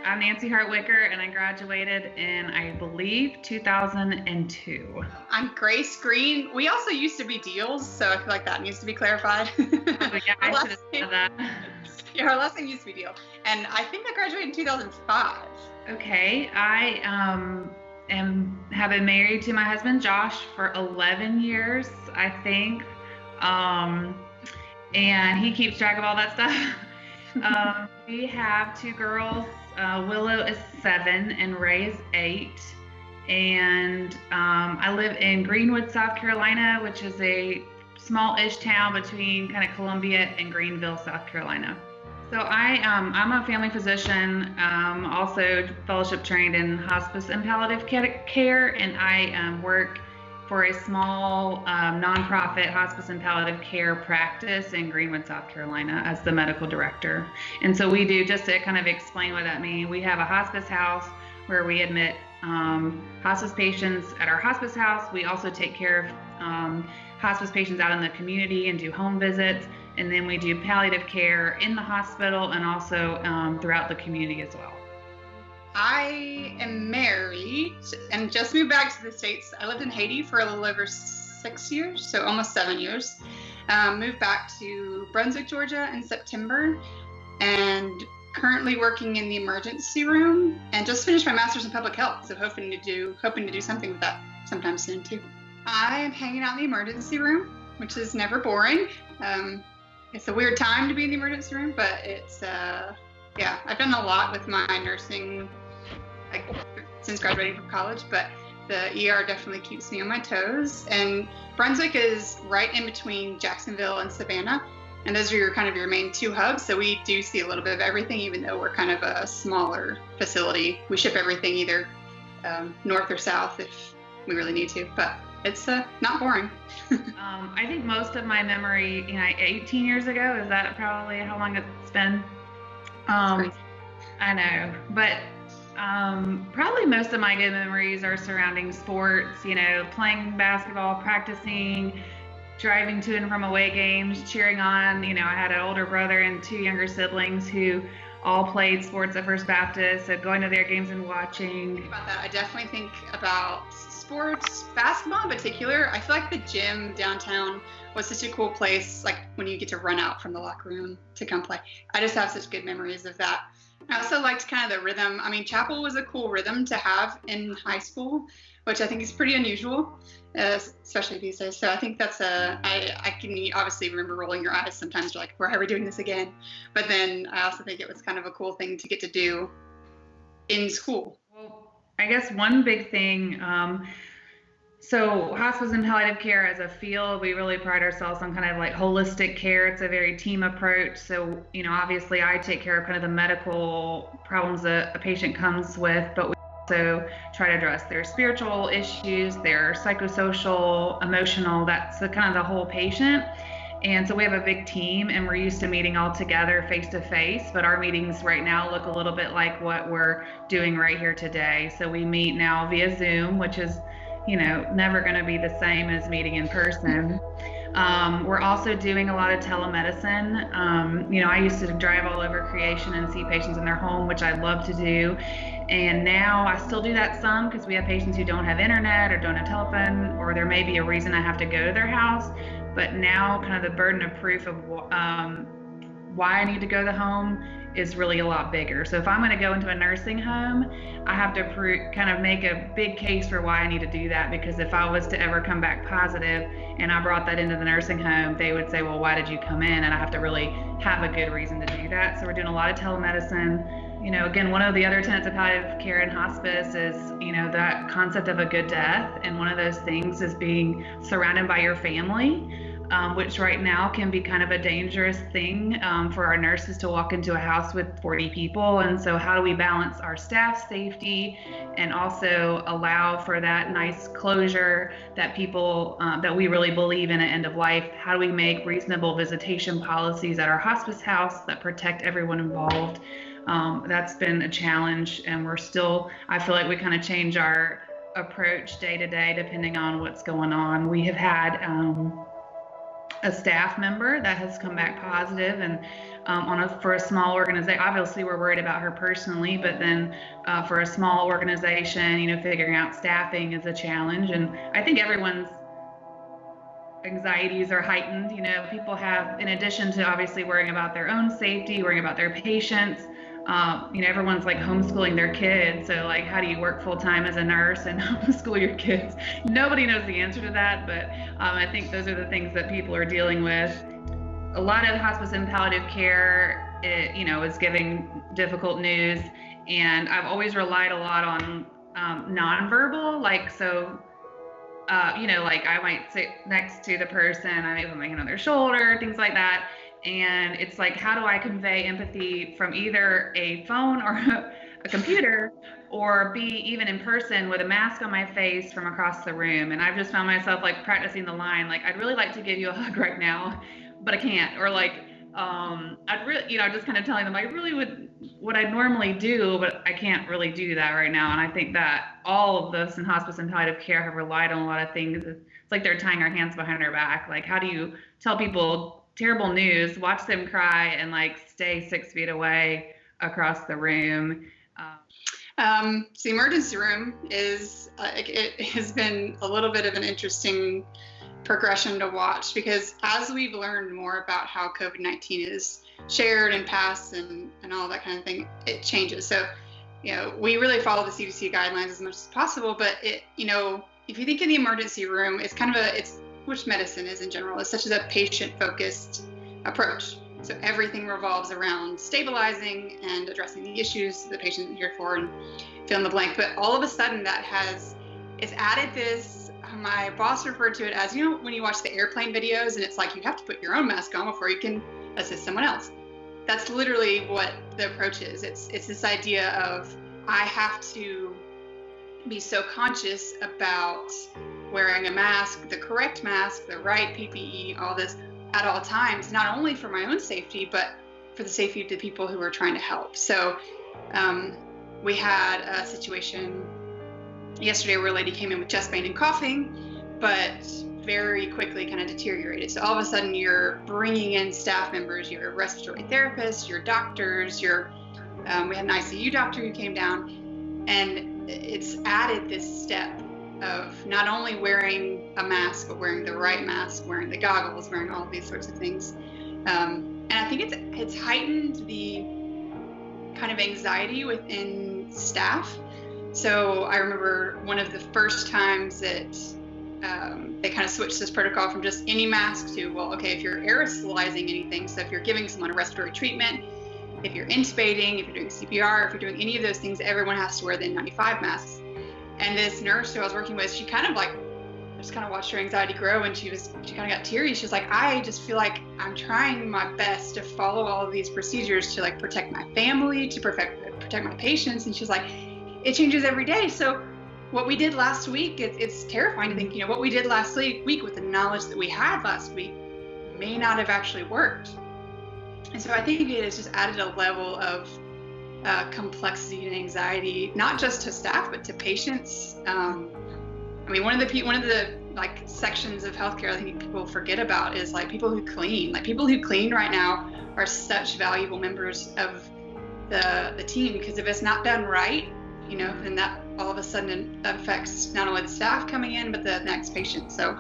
I'm Nancy Hart Wicker, and I graduated in, I believe, 2002. I'm Grace Greene. We also used to be Deals, so I feel like that needs to be clarified. Oh, yeah, I should have said that. Yeah, our last name used to be Deal. And I think I graduated in 2005. Okay, I have been married to my husband Josh for 11 years, I think, and he keeps track of all that stuff. We have two girls. Willow is 7 and Ray is 8. And I live in Greenwood, South Carolina, which is a small-ish town between kind of Columbia and Greenville, South Carolina. So I'm a family physician, also fellowship trained in hospice and palliative care, and I work for a small nonprofit hospice and palliative care practice in Greenwood, South Carolina as the medical director. And so we do, just to kind of explain what that means, we have a hospice house where we admit hospice patients at our hospice house. We also take care of hospice patients out in the community and do home visits. And then we do palliative care in the hospital and also throughout the community as well. I am married and just moved back to the States. I lived in Haiti for a little over 6 years, so almost 7 years. Moved back to Brunswick, Georgia in September, and currently working in the emergency room, and just finished my master's in public health, so hoping to do something with that sometime soon too. I am hanging out in the emergency room, which is never boring. It's a weird time to be in the emergency room, but it's I've done a lot with my nursing since graduating from college, but the ER definitely keeps me on my toes. And Brunswick is right in between Jacksonville and Savannah, and those are your main two hubs. So we do see a little bit of everything, even though we're kind of a smaller facility. We ship everything either north or south if we really need to, but it's not boring. I think most of my memory, 18 years ago, is that probably how long it's been? I know, but probably most of my good memories are surrounding sports, playing basketball, practicing, driving to and from away games, cheering on. I had an older brother and 2 younger siblings who all played sports at First Baptist, so going to their games and watching. About that, I definitely think about sports, basketball in particular. I feel like the gym downtown was such a cool place, like when you get to run out from the locker room to come play. I just have such good memories of that. I also liked kind of the rhythm. Chapel was a cool rhythm to have in high school, which I think is pretty unusual, especially these days. So I think that's I can obviously remember rolling your eyes sometimes. You're like, why are we doing this again? But then I also think it was kind of a cool thing to get to do in school. Well, I guess one big thing, so hospice and palliative care as a field, we really pride ourselves on kind of like holistic care. It's a very team approach. So, obviously I take care of kind of the medical problems that a patient comes with, but we also try to address their spiritual issues, their psychosocial, emotional, that's kind of the whole patient. And so we have a big team, and we're used to meeting all together face to face, but our meetings right now look a little bit like what we're doing right here today. So we meet now via Zoom, which is never going to be the same as meeting in person. We're also doing a lot of telemedicine. I used to drive all over creation and see patients in their home, which I love to do. And now I still do that some because we have patients who don't have internet or don't have telephone, or there may be a reason I have to go to their house. But now kind of the burden of proof of why I need to go to the home is really a lot bigger. So if I'm going to go into a nursing home, I have to kind of make a big case for why I need to do that, because if I was to ever come back positive and I brought that into the nursing home, they would say, well, why did you come in? And I have to really have a good reason to do that. So we're doing a lot of telemedicine. Again, one of the other tenets of palliative care and hospice is, that concept of a good death. And one of those things is being surrounded by your family, which right now can be kind of a dangerous thing for our nurses to walk into a house with 40 people. And so how do we balance our staff safety and also allow for that nice closure that people, that we really believe in at end of life? How do we make reasonable visitation policies at our hospice house that protect everyone involved? That's been a challenge, and I feel like we kind of change our approach day to day depending on what's going on. We have had a staff member that has come back positive, and for a small organization, obviously we're worried about her personally, but then for a small organization, figuring out staffing is a challenge. And I think everyone's anxieties are heightened. People have, in addition to obviously worrying about their own safety, worrying about their patients, everyone's like homeschooling their kids. So like, how do you work full time as a nurse and homeschool your kids? Nobody knows the answer to that, but I think those are the things that people are dealing with. A lot of hospice and palliative care, is giving difficult news, and I've always relied a lot on nonverbal, like so. Like I might sit next to the person, I might put my hand on their shoulder, things like that. And it's like, how do I convey empathy from either a phone or a computer, or be even in person with a mask on my face from across the room? And I've just found myself like practicing the line, like, I'd really like to give you a hug right now, but I can't. Or like, I'd really, just kind of telling them I really would what I normally do, but I can't really do that right now. And I think that all of us in hospice and palliative care have relied on a lot of things. It's like they're tying our hands behind our back. Like, how do you tell people terrible news, watch them cry, and like stay 6 feet away across the room? So the emergency room is, it has been a little bit of an interesting progression to watch, because as we've learned more about how COVID-19 is shared and passed and all that kind of thing, it changes. So, we really follow the CDC guidelines as much as possible, but it, if you think in the emergency room, it's kind of which medicine is in general, is such as a patient-focused approach. So everything revolves around stabilizing and addressing the issues the patient is here for, and fill in the blank. But all of a sudden it's added this, my boss referred to it as, when you watch the airplane videos and it's like, you have to put your own mask on before you can assist someone else. That's literally what the approach is. It's this idea of, I have to be so conscious about wearing a mask, the correct mask, the right PPE, all this at all times, not only for my own safety, but for the safety of the people who are trying to help. So we had a situation yesterday where a lady came in with chest pain and coughing, but very quickly kind of deteriorated. So all of a sudden you're bringing in staff members, your respiratory therapists, your doctors, we had an ICU doctor who came down, and it's added this step of not only wearing a mask, but wearing the right mask, wearing the goggles, wearing all of these sorts of things. And I think it's heightened the kind of anxiety within staff. So I remember one of the first times that they kind of switched this protocol from just any mask to, well, okay, if you're aerosolizing anything, so if you're giving someone a respiratory treatment, if you're intubating, if you're doing CPR, if you're doing any of those things, everyone has to wear the N95 masks. And this nurse who I was working with, she kind of just kind of watched her anxiety grow, and she kind of got teary. She was like, I just feel like I'm trying my best to follow all of these procedures to like protect my family, to protect my patients. And she's like, it changes every day. So what we did last week, it's terrifying to think, what we did last week with the knowledge that we had last week may not have actually worked. And so I think it has just added a level of complexity and anxiety, not just to staff, but to patients. One of the like sections of healthcare I think people forget about is like people who clean. Like people who clean right now are such valuable members of the team, because if it's not done right, then that all of a sudden affects not only the staff coming in, but the next patient. So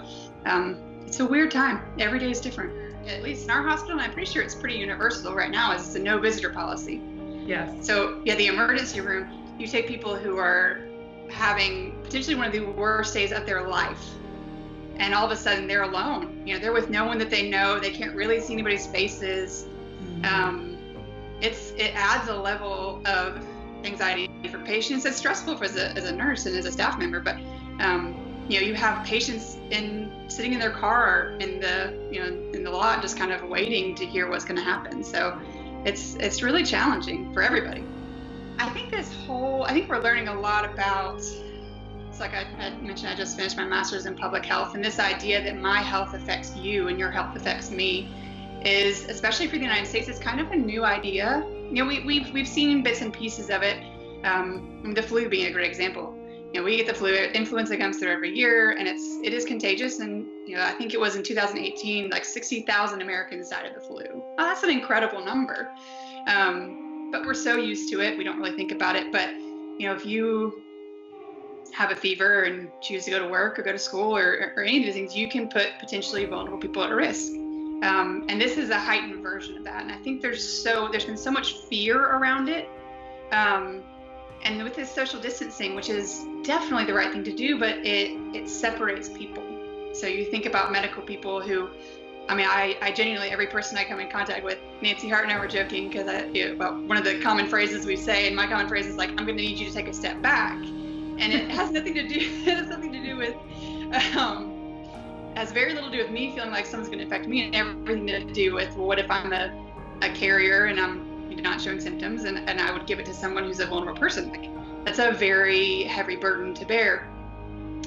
it's a weird time. Every day is different. At least in our hospital, and I'm pretty sure it's pretty universal right now, is it's a no visitor policy. Yes. So the emergency room, you take people who are having potentially one of the worst days of their life, and all of a sudden they're alone. They're with no one that they know. They can't really see anybody's faces. Mm-hmm. It adds a level of anxiety for patients. It's stressful as a nurse and as a staff member, but you have patients sitting in their car in the lot, just kind of waiting to hear what's going to happen. So it's really challenging for everybody. I think we're learning a lot about, it's like I mentioned, I just finished my master's in public health, and this idea that my health affects you and your health affects me is, especially for the United States, it's kind of a new idea. We've seen bits and pieces of it, the flu being a great example. we get the flu. Influenza comes through every year, and it is contagious. And I think it was in 2018, like 60,000 Americans died of the flu. Oh, that's an incredible number. But we're so used to it, we don't really think about it. But if you have a fever and choose to go to work or go to school or any of these things, you can put potentially vulnerable people at risk. And this is a heightened version of that. And I think there's been so much fear around it. And with this social distancing, which is definitely the right thing to do, but it separates people. So you think about medical people who, I genuinely, every person I come in contact with, Nancy Hart and I were joking because one of the common phrases we say, and my common phrase is like, I'm going to need you to take a step back. And it has nothing to do with, has very little to do with me feeling like someone's going to affect me, and everything to do with, well, what if I'm a carrier and I'm not showing symptoms and I would give it to someone who's a vulnerable person? Like, that's a very heavy burden to bear.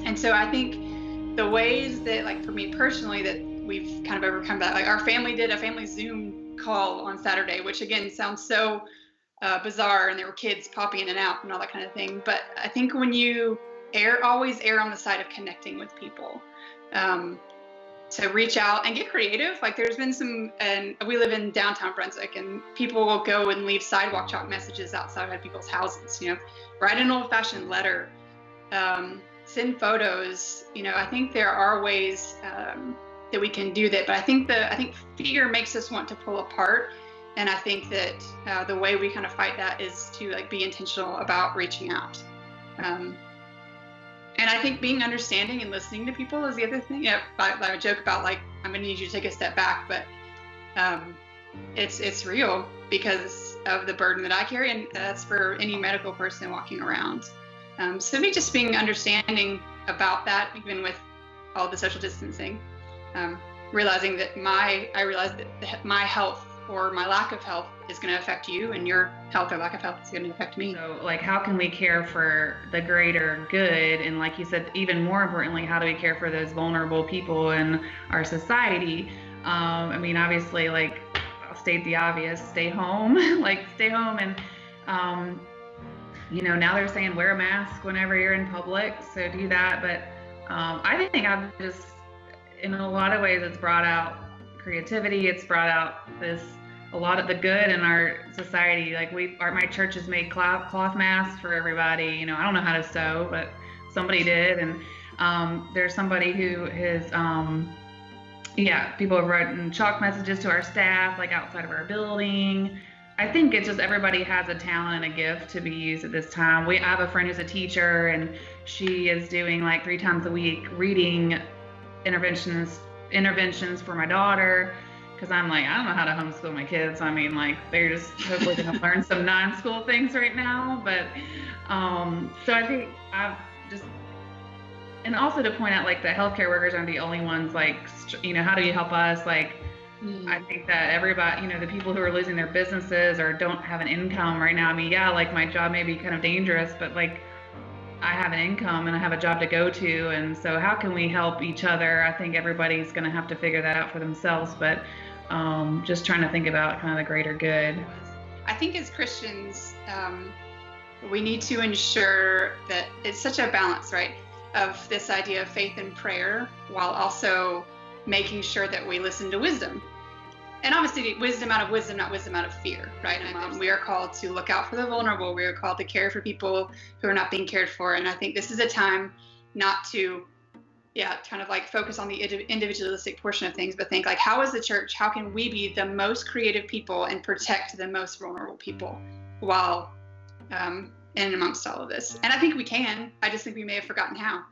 And so I think the ways that, like, for me personally, that we've kind of overcome that, like our family did a family Zoom call on Saturday, which again sounds so bizarre, and there were kids popping in and out and all that kind of thing. But I think when you always err on the side of connecting with people, to reach out and get creative. Like there's been and we live in downtown Brunswick, and people will go and leave sidewalk chalk messages outside people's houses, write an old fashioned letter, send photos. I think there are ways that we can do that, but I think fear makes us want to pull apart. And I think that the way we kind of fight that is to be intentional about reaching out. And I think being understanding and listening to people is the other thing. I joke about I'm going to need you to take a step back, but it's real because of the burden that I carry, and that's for any medical person walking around. So me just being understanding about that, even with all the social distancing, realizing that my health or my lack of health is going to affect you, and your health or lack of health is going to affect me. So how can we care for the greater good? And like you said, even more importantly, how do we care for those vulnerable people in our society? Obviously, I'll state the obvious, stay home, stay home. And, now they're saying wear a mask whenever you're in public. So do that. But I think I've just, in a lot of ways, it's brought out creativity. It's brought out a lot of the good in our society. My church has made cloth masks for everybody. I don't know how to sew, but somebody did. And there's somebody who is, people have written chalk messages to our staff, outside of our building. I think it's just everybody has a talent and a gift to be used at this time. I have a friend who's a teacher, and she is doing 3 times a week reading interventions for my daughter, because I'm I don't know how to homeschool my kids. They're just hopefully going to learn some non-school things right now. But so I think I've just, and also to point out the healthcare workers aren't the only ones. How do you help us? I think that everybody, the people who are losing their businesses or don't have an income right now. My job may be kind of dangerous, but I have an income and I have a job to go to. And so how can we help each other? I think everybody's going to have to figure that out for themselves, but just trying to think about kind of the greater good. I think as Christians, we need to ensure that it's such a balance, right, of this idea of faith and prayer, while also making sure that we listen to wisdom. And obviously wisdom out of wisdom, not wisdom out of fear, right? We are called to look out for the vulnerable. We are called to care for people who are not being cared for. And I think this is a time not to, kind of focus on the individualistic portion of things, but think how is the church, how can we be the most creative people and protect the most vulnerable people while in amongst all of this? And I think we can. I just think we may have forgotten how.